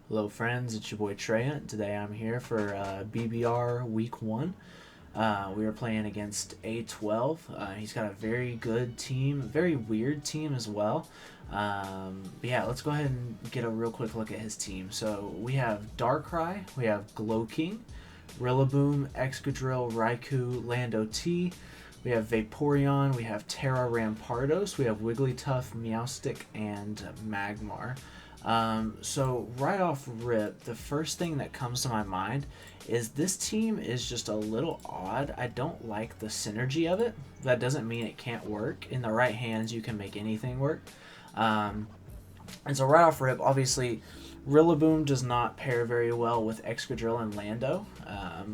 Hello friends, it's your boy Treya. Today I'm here for BBR Week 1. We are playing against a12. He's got a very good team, a very weird team as well. But yeah, let's go ahead and get a real quick look at his team. So we have Darkrai, we have Glow King, Rillaboom, Excadrill, Raikou, Lando T. We have Vaporeon, we have TERA Rampardos, we have Wigglytuff, Meowstic, and Magmar. So right off rip, the first thing that comes to my mind is this team is just a little odd. I don't like the synergy of it. That doesn't mean it can't work. In the right hands, you can make anything work. Um, and so right off rip, obviously, Rillaboom does not pair very well with Excadrill and Lando,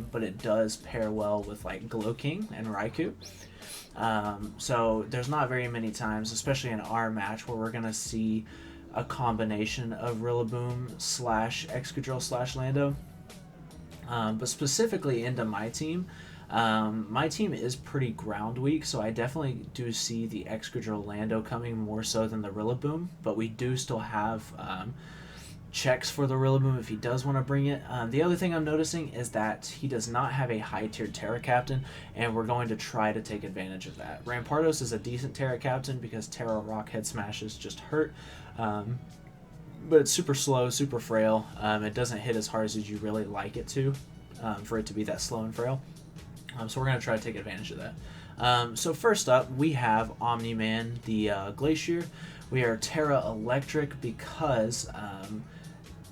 but it does pair well with like King and Raikou. So there's not very many times, especially in our match, where we're gonna see a combination of Rillaboom slash Excadrill slash Lando. But specifically into my team is pretty ground weak, so I definitely do see the Excadrill Lando coming more so than the Rillaboom, but we do still have checks for the Rillaboom if he does want to bring it. The other thing I'm noticing is that he does not have a high-tiered Terra Captain, and we're going to try to take advantage of that. Rampardos is a decent Terra Captain because Terra Rock Head Smashes just hurt, but it's super slow, super frail. It doesn't hit as hard as you really like it to, for it to be that slow and frail. So we're going to try to take advantage of that. So first up, we have Omni-Man, the Glacier. We are Terra Electric because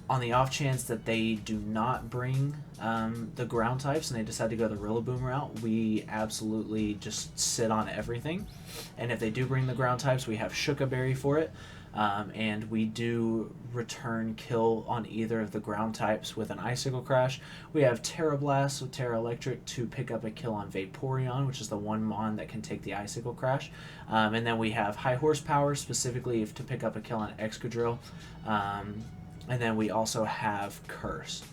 on the off chance that they do not bring the ground types and they decide to go the Rillaboom route, we absolutely just sit on everything. And if they do bring the ground types, we have Shuka Berry for it. And we do return kill on either of the ground types with an Icicle Crash. We have Terra Blast with Terra Electric to pick up a kill on Vaporeon, which is the one Mon that can take the Icicle Crash. And then we have High Horsepower, specifically to pick up a kill on Excadrill. And then we also have Curse.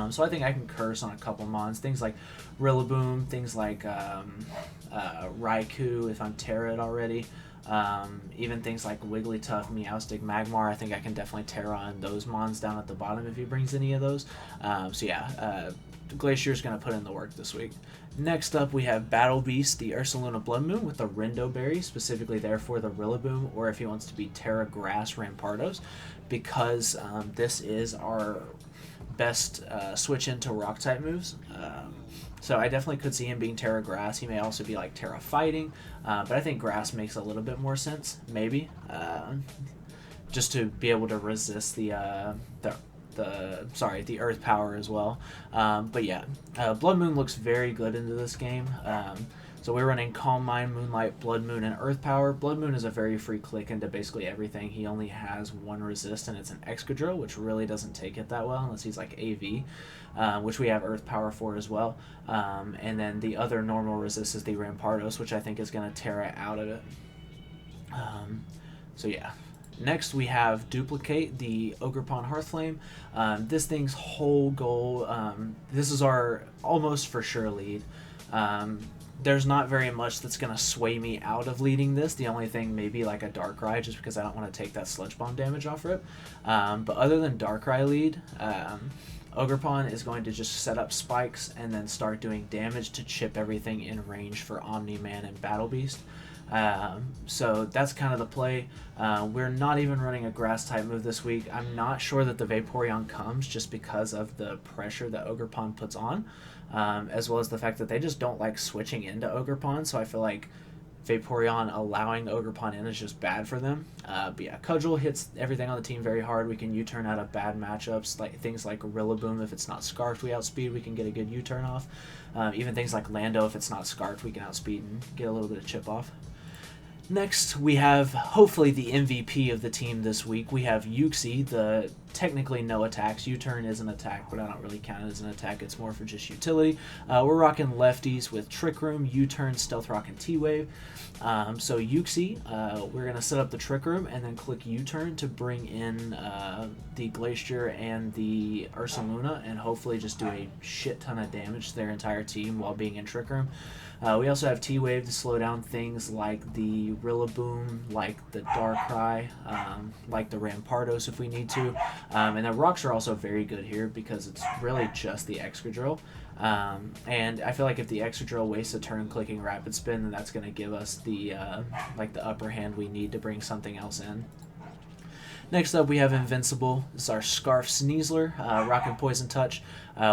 So I think I can curse on a couple Mons, things like Rillaboom, things like Raikou if I'm Terra it already. Even things like Wigglytuff, Meowstic, Magmar, I think I can definitely Terra on those Mons down at the bottom if he brings any of those. So yeah, Glacier's going to put in the work this week. Next up, we have Battle Beast, the Ursaluna Blood Moon with the Rindo Berry, specifically there for the Rillaboom, or if he wants to be Terra Grass Rampardos, because this is our best switch into Rock-type moves. So I definitely could see him being Terra Grass. He may also be like Terra Fighting, but I think Grass makes a little bit more sense, maybe, just to be able to resist the Earth Power as well. But yeah, Blood Moon looks very good into this game. So we're running Calm Mind, Moonlight, Blood Moon, and Earth Power. Blood Moon is a very free click into basically everything. He only has one resist, and it's an Excadrill, which really doesn't take it that well unless he's like AV, which we have Earth Power for as well. And then the other normal resist is the Rampardos, which I think is going to Terra out of it. So yeah. Next, we have Duplicate, the Ogerpon Hearthflame. This thing's whole goal, this is our almost for sure lead. There's not very much that's going to sway me out of leading this. The only thing maybe like a Darkrai, just because I don't want to take that Sludge Bomb damage off rip. But other than Darkrai lead, Ogerpon is going to just set up spikes and then start doing damage to chip everything in range for Omni-Man and Battle Beast. So that's kind of the play. We're not even running a grass type move this week. I'm not sure that the Vaporeon comes just because of the pressure that Ogerpon puts on, as well as the fact that they just don't like switching into Ogerpon, so I feel like Vaporeon allowing Ogerpon in is just bad for them. But yeah, Cudgel hits everything on the team very hard. We can U-turn out of bad matchups, like things like Rillaboom. If it's not Scarfed, we outspeed. We can get a good U-turn off. Even things like Lando, if it's not Scarfed, we can outspeed and get a little bit of chip off. Next, we have hopefully the MVP of the team this week. We have Uxie, the technically no attacks. U-turn is an attack, but I don't really count it as an attack. It's more for just utility. We're rocking lefties with Trick Room, U-turn, Stealth Rock, and T-Wave. So Uxie, we're going to set up the Trick Room and then click U-turn to bring in the Glacier and the Ursaluna and hopefully just do a shit ton of damage to their entire team while being in Trick Room. We also have T-Wave to slow down things like the Rillaboom, like the Darkrai, like the Rampardos if we need to. And the rocks are also very good here because it's really just the Excadrill. And I feel like if the Excadrill wastes a turn clicking Rapid Spin, then that's going to give us the like the upper hand we need to bring something else in. Next up, we have Invincible. This is our Scarf Sneasler, Rockin' Poison Touch.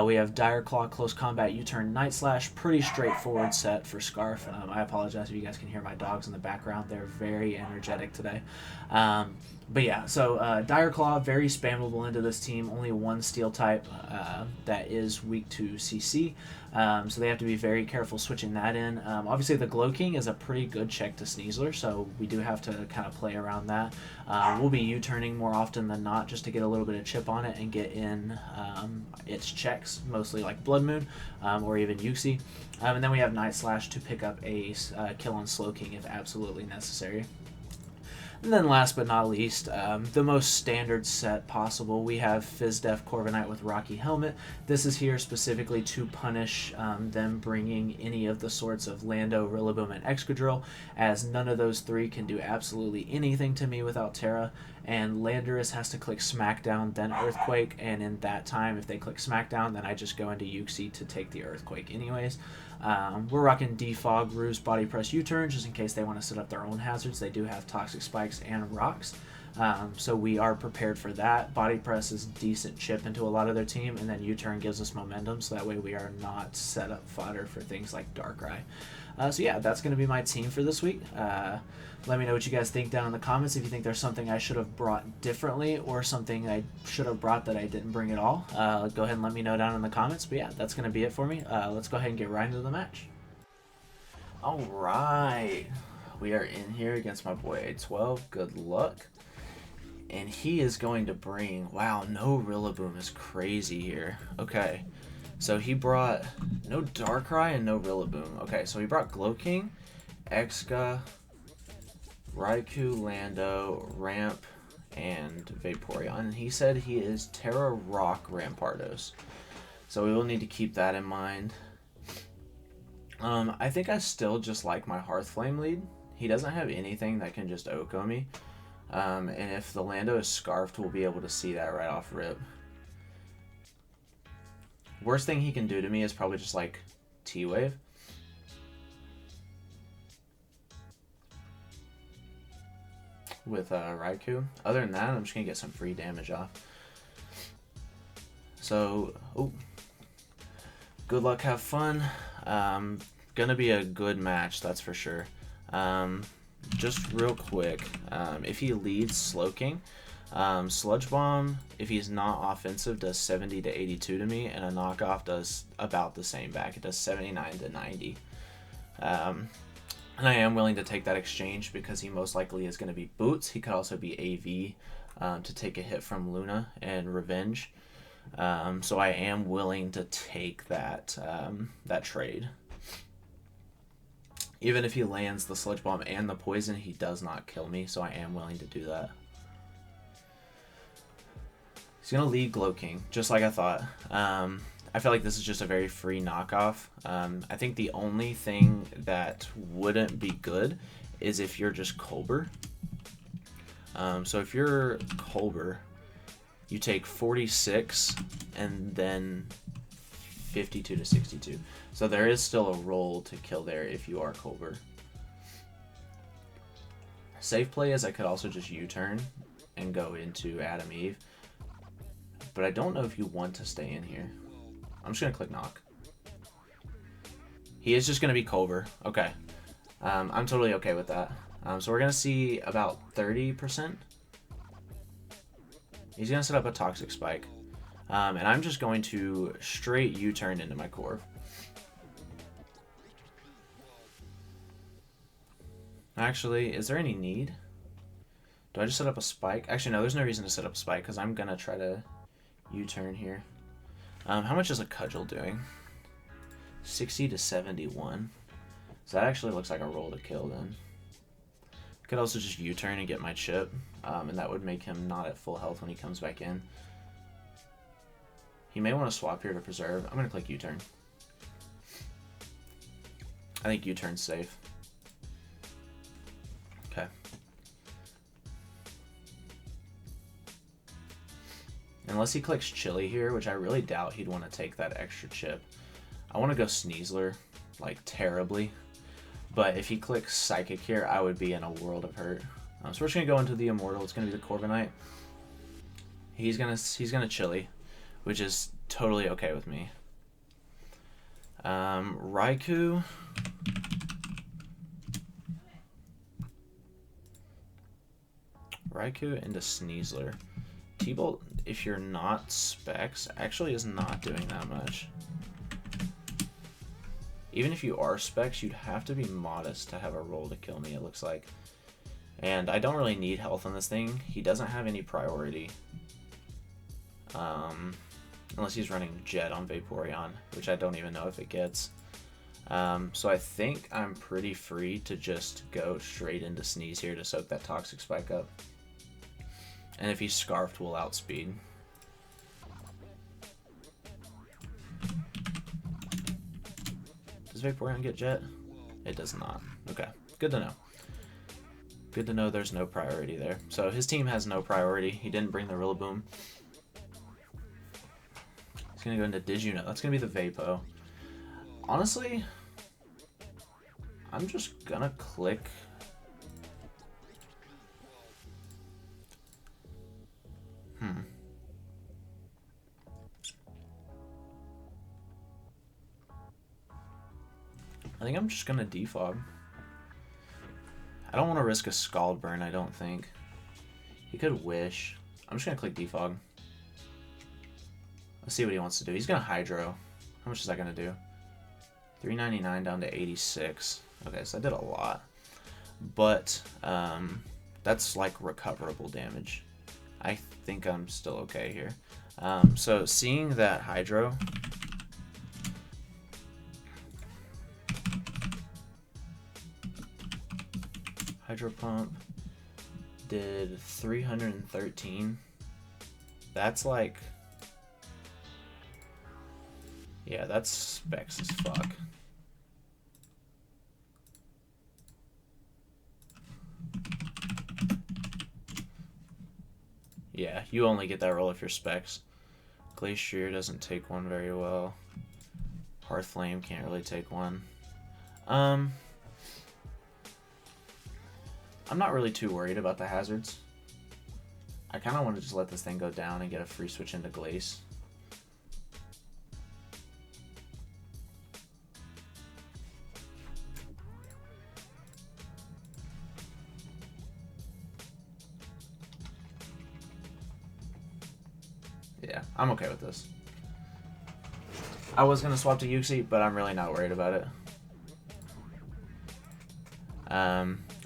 We have Dire Claw, Close Combat, U-Turn, Night Slash. Pretty straightforward set for Scarf. I apologize if you guys can hear my dogs in the background. They're very energetic today. But yeah, so Dire Claw, very spammable into this team. Only one Steel type that is weak to CC. So they have to be very careful switching that in. Obviously, the Glow King is a pretty good check to Sneasler, so we do have to kind of play around that. We'll be U-turning more often than not just to get a little bit of chip on it and get in its checks, mostly like Blood Moon or even Yuxi. And then we have Night Slash to pick up a kill on Slow King if absolutely necessary. And then last but not least, the most standard set possible, we have Fizdef Corviknight with Rocky Helmet. This is here specifically to punish them bringing any of the sorts of Lando, Rillaboom, and Excadrill, as none of those three can do absolutely anything to me without TERA. And Landorus has to click Smackdown, then Earthquake, and in that time, if they click Smackdown, then I just go into Yuxi to take the Earthquake anyways. We're rocking Defog, Ruse, Body Press, U-Turn, just in case they want to set up their own hazards. They do have Toxic Spikes and Rocks, so we are prepared for that. Body Press is decent chip into a lot of their team, and then U-Turn gives us momentum, so that way we are not set up fodder for things like Darkrai. So yeah, that's going to be my team for this week. Let me know what you guys think down in the comments. If you think there's something I should have brought differently or something I should have brought that I didn't bring at all, go ahead and let me know down in the comments. But yeah, that's going to be it for me. Let's go ahead and get right into the match. All right. We are in here against my boy a12. Good luck. And he is going to bring... Wow, no Rillaboom is crazy here. Okay. So he brought no Darkrai and no Rillaboom. Okay, so he brought Glow King, Exca, Raikou, Lando, Ramp, and Vaporeon. And he said he is Terra Rock Rampardos. So we will need to keep that in mind. I think I still just like my Hearthflame lead. He doesn't have anything that can just Oko me. And if the Lando is Scarfed, we'll be able to see that right off rip. Worst thing he can do to me is probably just like T-Wave. With Raikou. Other than that, I'm just going to get some free damage off. So, good luck, have fun. Gonna be a good match, that's for sure. Just real quick, if he leads Slowking, Sludge Bomb, if he's not offensive, does 70 to 82 to me, and a knockoff does about the same back. It does 79 to 90. And I am willing to take that exchange because he most likely is going to be Boots. He could also be AV to take a hit from Luna and Revenge. So I am willing to take that that trade. Even if he lands the Sludge Bomb and the Poison, he does not kill me, so I am willing to do that. He's going to lead Glow King, just like I thought. I feel like this is just a very free knockoff. I think the only thing that wouldn't be good is if you're just Colbur. So if you're Colbur, you take 46 and then 52 to 62. So there is still a roll to kill there if you are Colbur. Safe play is I could also just U-turn and go into Adam Eve. But I don't know if you want to stay in here. I'm just going to click Knock. He is just going to be Colbur. Okay. I'm totally okay with that. So we're going to see about 30%. He's going to set up a Toxic Spike. And I'm just going to straight U-turn into my Corv. Actually, is there any need? Do I just set up a Spike? Actually, no, there's no reason to set up a Spike because I'm going to try to U-turn here. How much is a Cudgel doing? 60 to 71. So that actually looks like a roll to kill then. Could also just U-turn and get my chip. And that would make him not at full health when he comes back in. He may want to swap here to preserve. I'm going to click U-turn. I think U-turn's safe. Okay. Unless he clicks Chili here, which I really doubt he'd want to take that extra chip. I want to go Sneasler, like, terribly. But if he clicks Psychic here, I would be in a world of hurt. So we're just going to go into the Immortal. It's going to be the Corviknight. He's gonna Chili, which is totally okay with me. Raikou. Raikou into Sneasler. T-Bolt, if you're not Specs, actually is not doing that much. Even if you are Specs, you'd have to be modest to have a roll to kill me, it looks like. And I don't really need health on this thing. He doesn't have any priority. Unless he's running Jet on Vaporeon, which I don't even know if it gets. So I think I'm pretty free to just go straight into Sneeze here to soak that Toxic Spike up. And if he's Scarfed, we'll outspeed. Does Vaporeon get Jet? It does not. Okay, good to know. Good to know there's no priority there. So his team has no priority. He didn't bring the Rillaboom. He's going to go into Digiuno. That's going to be the Vapo. Honestly, I'm just going to click... I think I'm just going to defog. I don't want to risk a Scald Burn, I don't think. He could Wish. I'm just going to click defog. Let's see what he wants to do. He's going to Hydro. How much is that going to do? 399 down to 86. Okay, so I did a lot. But that's like recoverable damage. I think I'm still okay here. So seeing that Hydro... Hydro Pump did 313. That's like... Yeah, that's Specs as fuck. Yeah, you only get that roll if you're Specs. Glacier doesn't take one very well. Hearthflame can't really take one. I'm not really too worried about the hazards. I kind of want to just let this thing go down and get a free switch into Glace. Yeah, I'm okay with this. I was going to swap to Uxie, but I'm really not worried about it.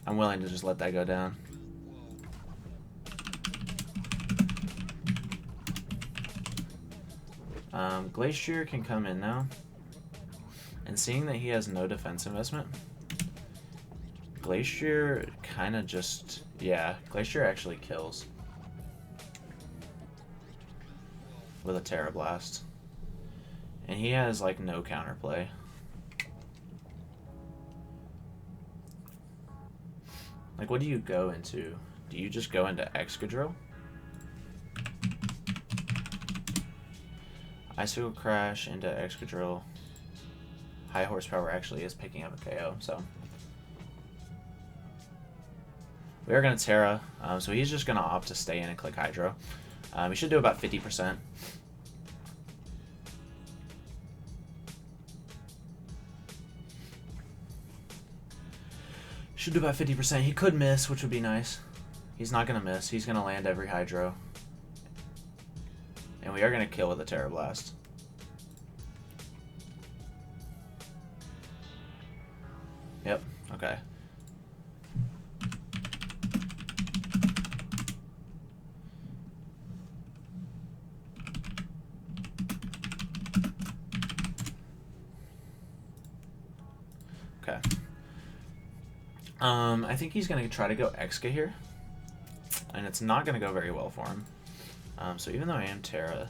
I'm willing to just let that go down. Glacier can come in now. And seeing that he has no defense investment, Glacier kind of just... Yeah, Glacier actually kills. With a Terra Blast. And he has, like, no counterplay. Like, what do you go into? Do you just go into Excadrill? Icicle Crash into Excadrill. High Horsepower actually is picking up a KO, so... We are going to Terra, so he's just going to opt to stay in and click Hydro. He should do about 50%. Should do about 50%. He could miss, which would be nice. He's not going to miss. He's going to land every Hydro. And we are going to kill with a Terra Blast. Yep, okay. Okay. I think he's going to try to go Exca here. And it's not going to go very well for him. So even though I am Terra...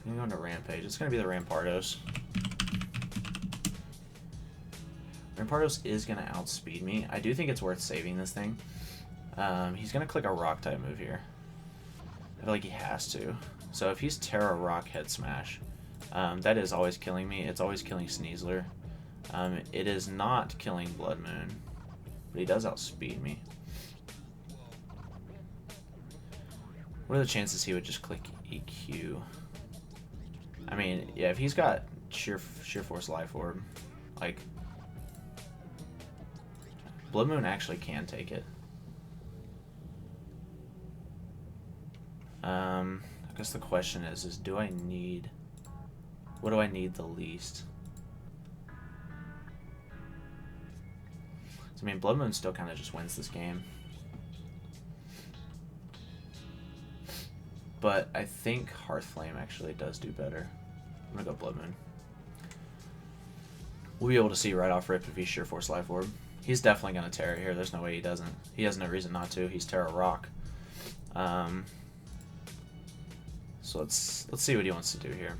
I'm going to go into Rampage. It's going to be the Rampardos. Rampardos is going to outspeed me. I do think it's worth saving this thing. He's going to click a rock type move here. I feel like he has to. So if he's TERA rock head smash, that is always killing me. It's always killing Sneasler. It is not killing Blood Moon, but he does outspeed me. What are the chances he would just click EQ? I mean, yeah, if he's got sheer force life orb, like Blood Moon actually can take it. I guess the question is do I need, what do I need the least? So, I mean, Blood Moon still kind of just wins this game. But I think Hearthflame actually does do better. I'm going to go Blood Moon. We'll be able to see right off rip if he's sheer force life orb. He's definitely going to TERA here. There's no way he doesn't. He has no reason not to. He's TERA rock. So let's see what he wants to do here.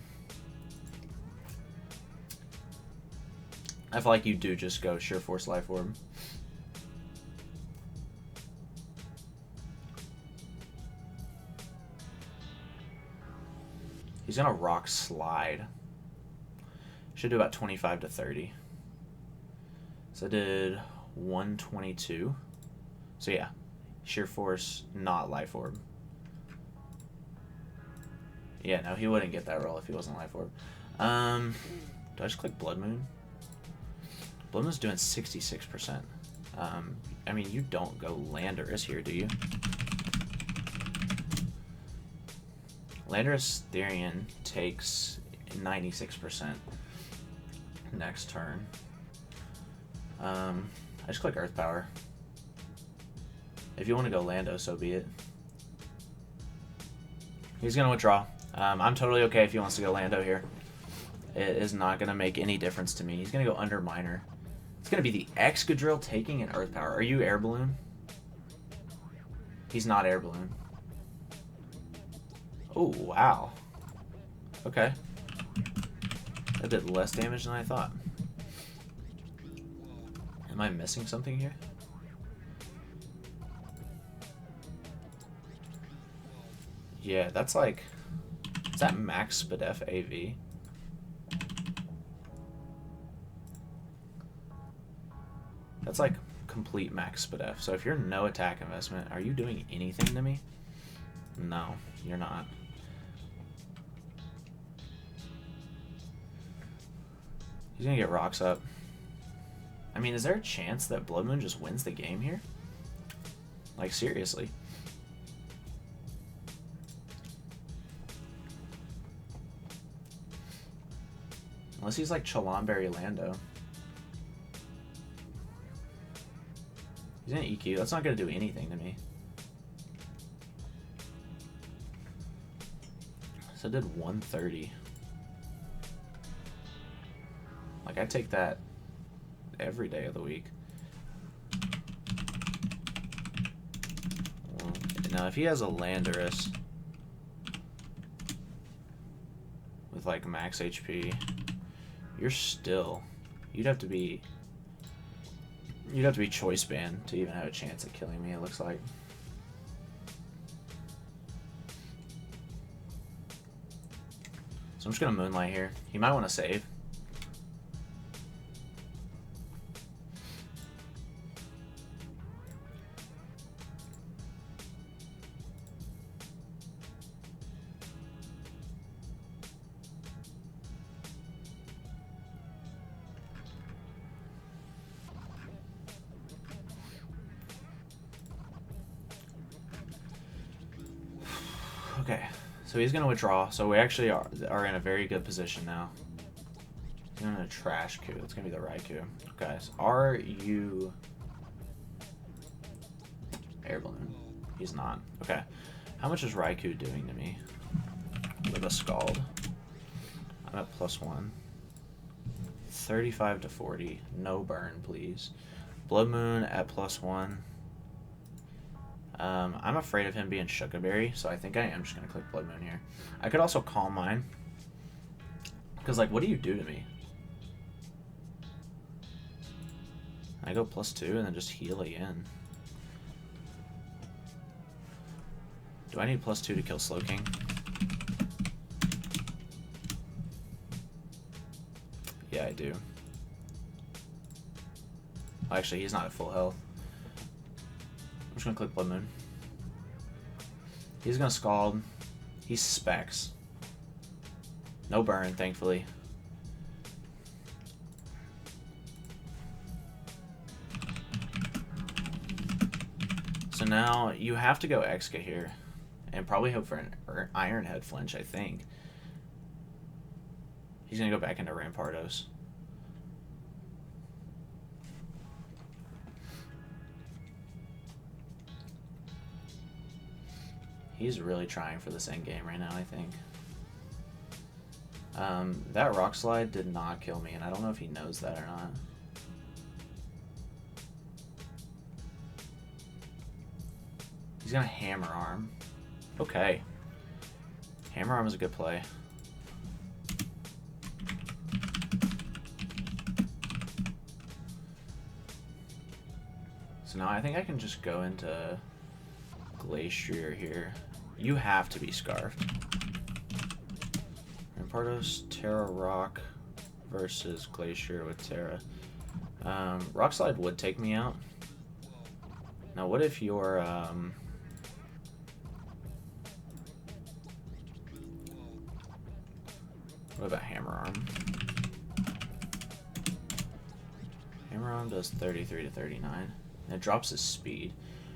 I feel like you do just go sheer force life orb. He's gonna rock slide. Should do about 25 to 30. So I did 122. So yeah, sheer force, not life orb. Yeah, no, he wouldn't get that roll if he wasn't life orb. Do I just click Blood Moon? Blood Moon's doing 66%. I mean, you don't go Landorus here, do you? Landorus Therian takes 96% next turn. I just click Earth Power. If you want to go Lando, so be it. He's going to withdraw. I'm totally okay if he wants to go Lando here. It is not going to make any difference to me. He's going to go Underminer. It's going to be the Excadrill taking an Earth Power. Are you Air Balloon? He's not Air Balloon. Oh, wow. Okay. That did less damage than I thought. Am I missing something here? Yeah, that's like... Is that max Spadef AV? That's like complete max Spadef. So if you're no attack investment, are you doing anything to me? No, you're not. He's gonna get rocks up. I mean, is there a chance that Blood Moon just wins the game here? Like, seriously. Unless he's like Chalonberry Lando. He's gonna EQ. That's not gonna do anything to me. So I did 130. Like, I take that every day of the week. Well, now, if he has a Landorus with like max HP, you're still, you'd have to be choice banned to even have a chance at killing me, it looks like. So I'm just gonna Moonlight here. He might want to save. Okay, so he's going to withdraw. So we actually are in a very good position now. He's going to trash Q. It's going to be the Raikou. Okay, so are you Air Balloon? He's not. Okay, how much is Raikou doing to me with a Scald? I'm at +1. 35 to 40. No burn, please. Blood Moon at +1. I'm afraid of him being Shuckaberry, so I think I am just going to click Blood Moon here. I could also Calm Mind. Because, like, what do you do to me? I go +2 and then just heal again. Do I need +2 to kill Slowking? Yeah, I do. Actually, he's not at full health. I'm just gonna click Blood Moon. He's gonna Scald. He specs. No burn, thankfully. So now you have to go Exca here. And probably hope for an Iron Head flinch, I think. He's gonna go back into Rampardos. He's really trying for this end game right now, I think. That Rock Slide did not kill me, and I don't know if he knows that or not. He's gonna Hammer Arm. Okay. Hammer Arm is a good play. So now I think I can just go into Glacier here. You have to be Scarfed. Rampardos, TERA Rock versus Glacier with TERA. Rock Slide would take me out. Now what if you're what about Hammer Arm? Hammer Arm does 33 to 39. And it drops his speed,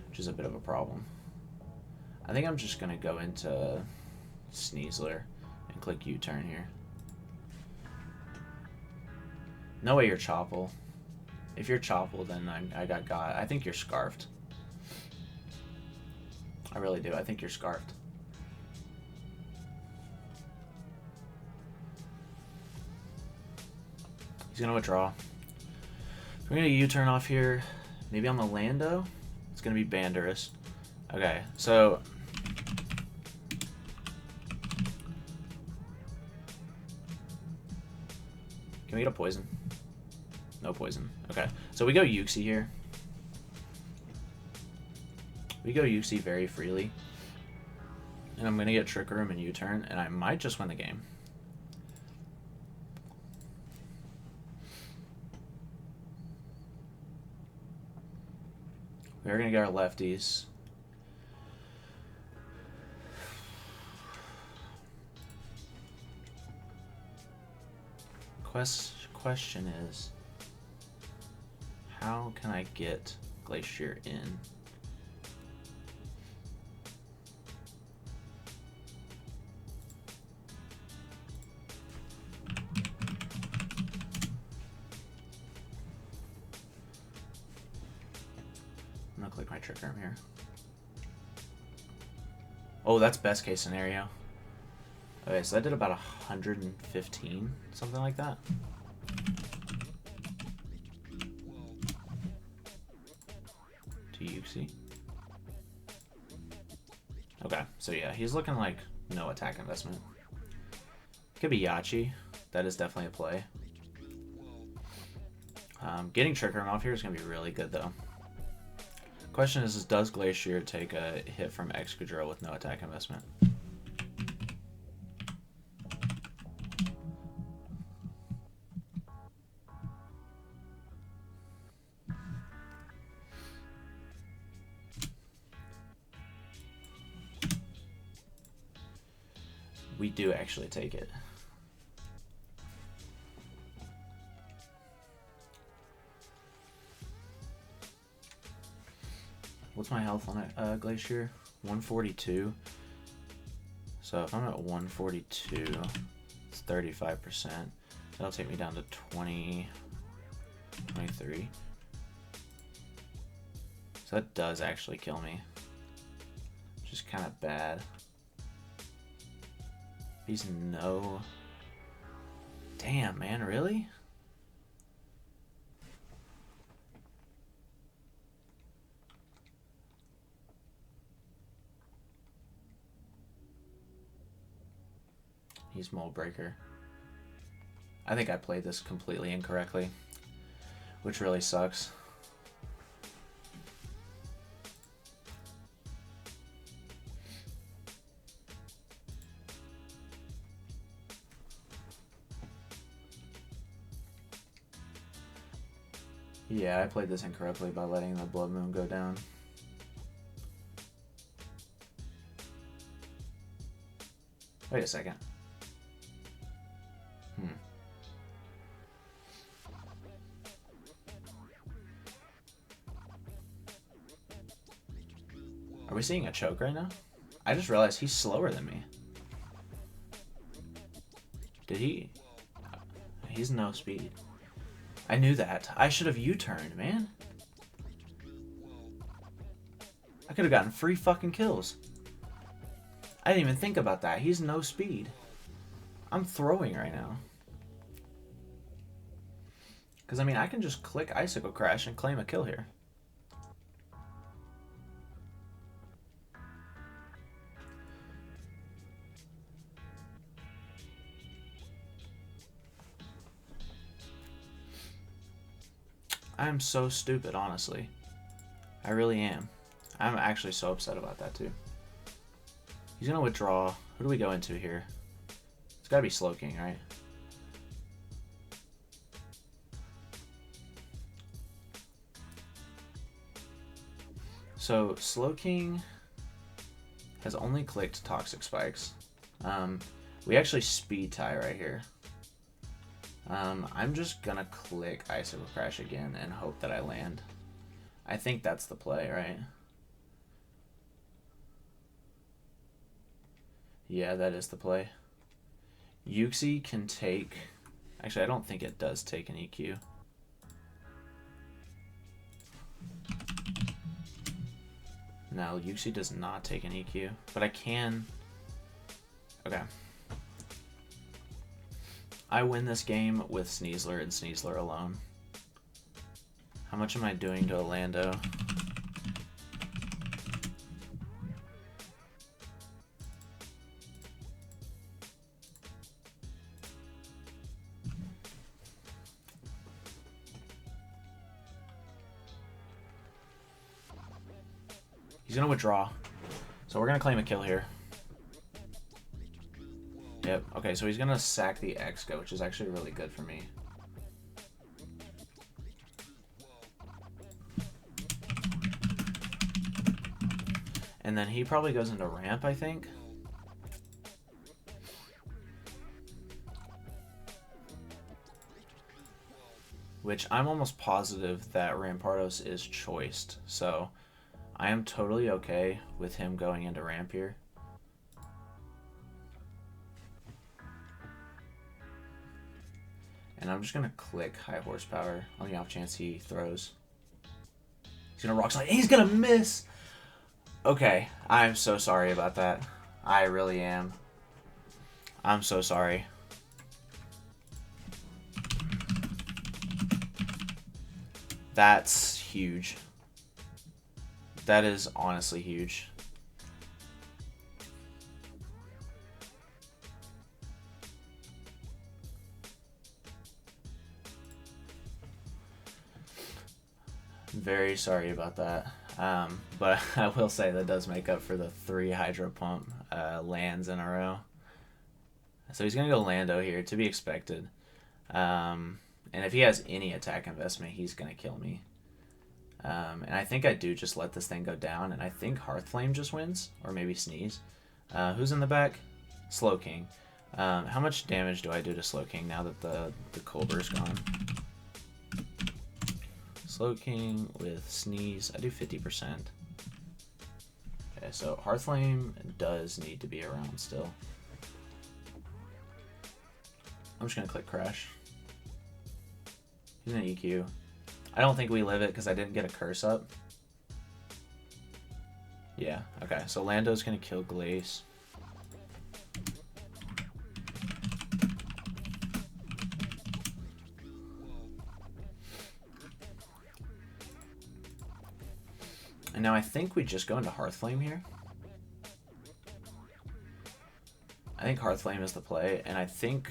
which is a bit of a problem. I think I'm just going to go into Sneasler and click U-turn here. No way you're Choppel. If you're Choppel, then I got. I think you're Scarfed. I really do. I think you're Scarfed. He's going to withdraw. We're going to U-turn off here. Maybe on the Lando? It's going to be Bandurus. Okay, so... Can we get a poison? No poison. Okay, so we go Yuxi here. We go Yuxi very freely. And I'm going to get Trick Room and U-turn, and I might just win the game. We're going to get our lefties. Question is, how can I get Glacier in? I'm gonna click my Trick Room here. Oh, that's best case scenario. Okay, so that did about 115, something like that. To Yuxi. Okay, so yeah, he's looking like no attack investment. Could be Yachi. That is definitely a play. Getting Trick Room off here is going to be really good, though. Question is, does Glacier take a hit from Excadrill with no attack investment? We do actually take it. What's my health on it? Glacier? 142. So if I'm at 142, it's 35%. That'll take me down to 20, 23. So that does actually kill me, which is kind of bad. He's no... Damn, man, really? He's Mold Breaker. I think I played this completely incorrectly, which really sucks. Yeah, I played this incorrectly by letting the Blood Moon go down. Wait a second. Are we seeing a choke right now? I just realized he's slower than me. Did he? He's no speed. I knew that. I should have U-turned, man. I could have gotten free fucking kills. I didn't even think about that. He's no speed. I'm throwing right now. Because, I mean, I can just click Icicle Crash and claim a kill here. I'm so stupid, honestly. I really am. I'm actually so upset about that, too. He's going to withdraw. Who do we go into here? It's got to be Slowking, right? So, Slowking has only clicked Toxic Spikes. We actually speed tie right here. I'm just gonna click Icicle Crash again and hope that I land. I think that's the play, right? Yeah, that is the play. Yuxi can take... Actually, I don't think it does take an EQ. No, Yuxi does not take an EQ, but I can... Okay. I win this game with Sneasler and Sneasler alone. How much am I doing to a Lando? He's going to withdraw. So we're going to claim a kill here. Yep. Okay, so he's going to sack the X-Go, which is actually really good for me. And then he probably goes into ramp, I think. Which I'm almost positive that Rampardos is choiced. So I am totally okay with him going into ramp here. And I'm just going to click high horsepower on the off chance he throws. He's going to rock slide. He's going to miss! Okay, I'm so sorry about that. I really am. I'm so sorry. That's huge. That is honestly huge. Very sorry about that. But I will say that does make up for the 3 Hydro Pump lands in a row. So he's going to go Lando here, to be expected. And if he has any attack investment, he's going to kill me. And I think I do just let this thing go down, and I think Hearthflame just wins, or maybe Sneeze. Who's in the back? Slowking. How much damage do I do to Slowking now that the Colber's gone? Slowking with Sneeze, I do 50%. Okay, so Hearthflame does need to be around still. I'm just going to click Crash. He's going to EQ. I don't think we live it because I didn't get a curse up. Yeah, okay, so Lando's going to kill Glace. And now I think we just go into Hearthflame here. I think Hearthflame is the play, and I think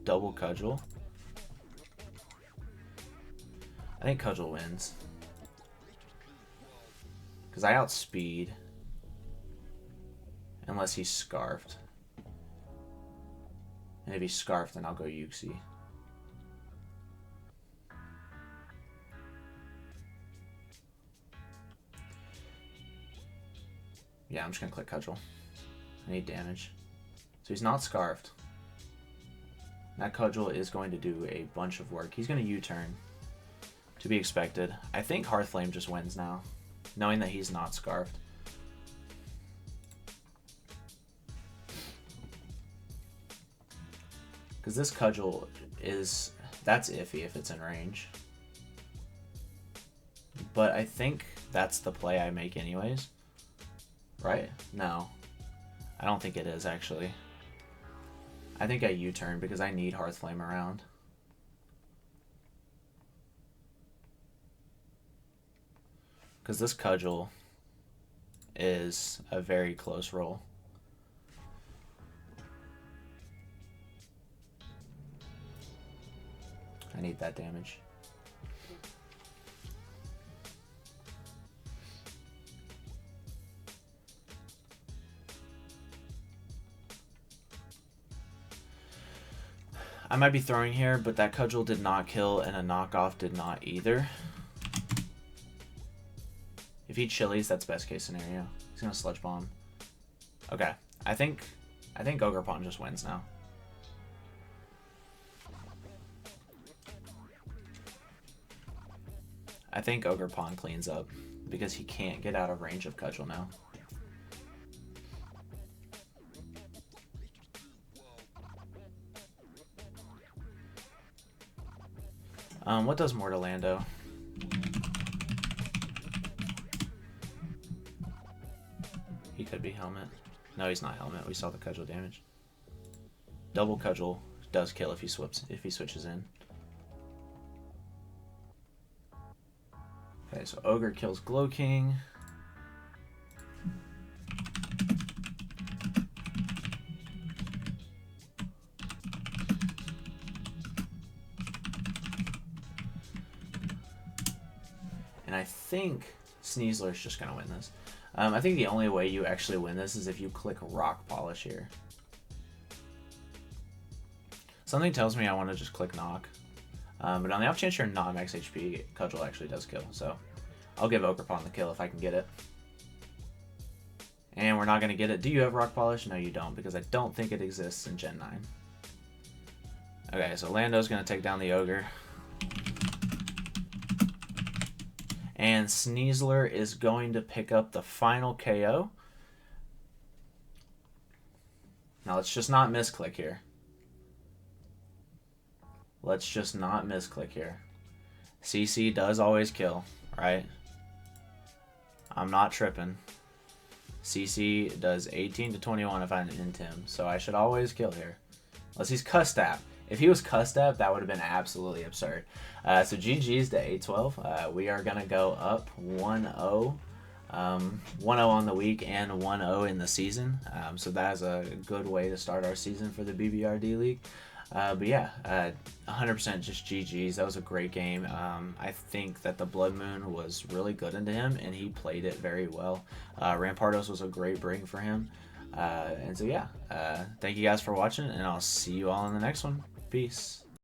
double Cudgel. I think Cudgel wins. Because I outspeed. Unless he's Scarfed. And if he's Scarfed, then I'll go Yuxi. Yeah, I'm just going to click Cudgel. I need damage. So he's not Scarfed. That Cudgel is going to do a bunch of work. He's going to U-turn. To be expected. I think Hearthflame just wins now, knowing that he's not Scarfed. Because this Cudgel is... That's iffy if it's in range. But I think that's the play I make anyways. Right? No. I don't think it is, actually. I think I U-turn because I need Hearthflame around. Because this Cudgel is a very close roll. I need that damage. I might be throwing here, but that Cudgel did not kill and a knockoff did not either. If he chilies, that's best case scenario. He's gonna Sludge Bomb. Okay, I think Ogerpon just wins now. I think Ogerpon cleans up because he can't get out of range of Cudgel now. What does Mortalando? He could be Helmet. No, he's not Helmet. We saw the Cudgel damage. Double Cudgel does kill if he switches in. Okay, so Ogre kills Glow King. And I think Sneasler's just going to win this. I think the only way you actually win this is if you click Rock Polish here. Something tells me I want to just click Knock. But on the off chance you're not max HP, Cudgel actually does kill. So I'll give Ogerpon the kill if I can get it. And we're not going to get it. Do you have Rock Polish? No, you don't, because I don't think it exists in Gen 9. Okay, so Lando's going to take down the Ogre. And Sneasler is going to pick up the final KO. Now let's just not misclick here. Let's just not misclick here. CC does always kill, right? I'm not tripping. CC does 18 to 21 if I int him, so I should always kill here. Unless he's Custap. If he was Custap, that would have been absolutely absurd. So GG's to a12. We are going to go up 1-0. 1-0 on the week and 1-0 in the season. So that is a good way to start our season for the BBR-D League. But yeah, 100% just GG's. That was a great game. I think that the Blood Moon was really good into him, and he played it very well. Rampardos was a great bring for him. And so yeah, thank you guys for watching, and I'll see you all in the next one. Peace.